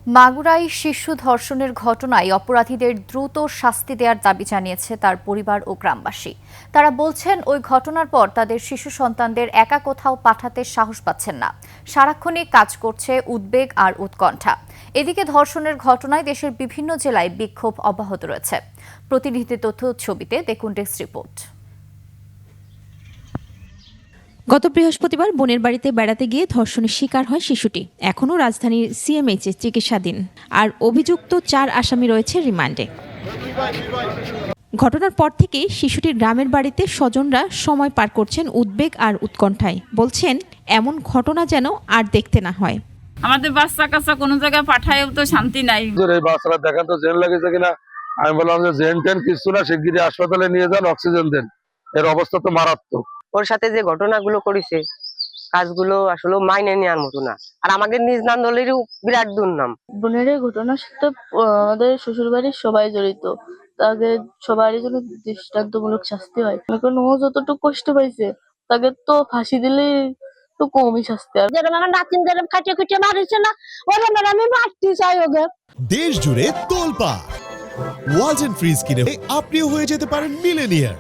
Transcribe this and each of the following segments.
মাগুরায় শিশু ধর্ষণের ঘটনায় অপরাধীদের দ্রুত শাস্তি দেওয়ার দাবি জানিয়েছে তার পরিবার ও গ্রামবাসী। তারা বলছেন, ওই ঘটনার পর তাদের শিশু সন্তানদের একা কোথাও পাঠাতে সাহস পাচ্ছেন না। সারাক্ষণই কাজ করছে উদ্বেগ আর উৎকণ্ঠা। এদিকে ধর্ষণের ঘটনায় দেশের বিভিন্ন জেলায় বিক্ষোভ অব্যাহত রয়েছে। প্রতিনিধি তথ্য ছবিতে দেখুন ডেস্ক রিপোর্ট। গত বৃহস্পতিবার বোনের বাড়িতে বেড়াতে গিয়ে ধর্ষণের শিকার হয় শিশুটি। এখনও রাজধানীর সিএমএইচে চিকিৎসাধীন। আর অভিযুক্ত 4 আসামি রয়েছে রিমান্ডে। ঘটনার পর থেকেই শিশুটির গ্রামের বাড়িতে স্বজনরা সময় পার করছেন উদ্বেগ আর উৎকণ্ঠায়। বলছেন, এমন ঘটনা যেন আর দেখতে না হয়। আমাদের বাচ্চা কাচ্চা কোনো জায়গায় পাঠায়ও তো শান্তি নাই। এই বাচ্চারা দেখেন তো জেন লাগেছে কিনা। আমি বললাম যে জেন টেন কিছু না, শিগগিরই হাসপাতালে নিয়ে যান, অক্সিজেন দেন, এর অবস্থা তো মারাত্মক। ওর সাথে যে ঘটনাগুলো করেছে কাজগুলো আসলে মাইনে নেওয়ার মতো না। আর আমাদের নিজ নান্দলেরও বিরাট দুর্নাম। বোনের ঘটনার সাথে আমাদের শ্বশুর বাড়ির সবাই জড়িত। তাকে সবারই জন্য দৃষ্টান্তমূলক শাস্তি হয়। এখন ও যতটুকু কষ্ট পাইছে তাকে তো ফাঁসি দিলে তো কমই শাস্তি। আর যেরকম আমার নাতিন যেরকম খাটিয়ে খুঁটিয়ে মারিছে না, ওরকম আমি মারতে চাই ওকে। দেশ জুড়ে তোলপাড় ওয়ালটন ফ্রিজ কিনে আপনিও হয়ে যেতে পারেন মিলেনিয়ার।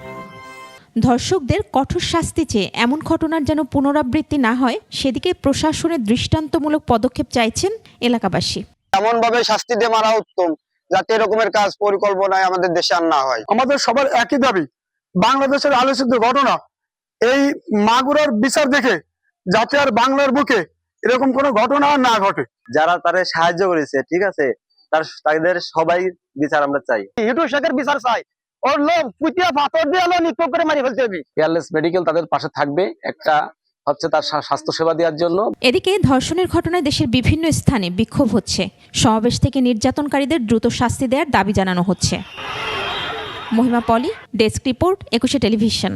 ধর্ষকদের কঠোর শাস্তি চেয়ে এমন ঘটনার যেন পুনরাবৃত্তি না হয়, সেদিকে প্রশাসনের দৃষ্টান্তমূলক পদক্ষেপ চাইছেন এলাকাবাসী। এমন ভাবে শাস্তি দিয়ে মারা উত্তম, যাতে এরকমের কাজ পরিকল্পনায় আমাদের দেশে আর না হয়। আমাদের সবার একই দাবি, বাংলাদেশের আলোচিত ঘটনা এই মাগুরার বিচার দেখে যাতে আর বাংলার বুকে এরকম কোনো ঘটনা না ঘটে। যারা তারে সাহায্য করেছে, ঠিক আছে, তাদের সবাই বিচার আমরা চাই। হিটু শেখের বিচার চাই। ওর লোক পুতিয়া পাথর দিয়ে আলো নিক্ষেপ করে মারি ফেলতে হবে। কেয়ারলেস মেডিকেল তাদের পাশে থাকবে, একটা হচ্ছে তার স্বাস্থ্য সেবা দেওয়ার জন্য। এদিকে ধর্ষণের ঘটনায় দেশের বিভিন্ন স্থানে বিক্ষোভ হচ্ছে। সমাবেশ থেকে নির্যাতনকারীদের দ্রুত শাস্তি দেওয়ার দাবি জানানো হচ্ছে। মহিমা পলি, ডেস্ক রিপোর্ট, 21 টেলিভিশন।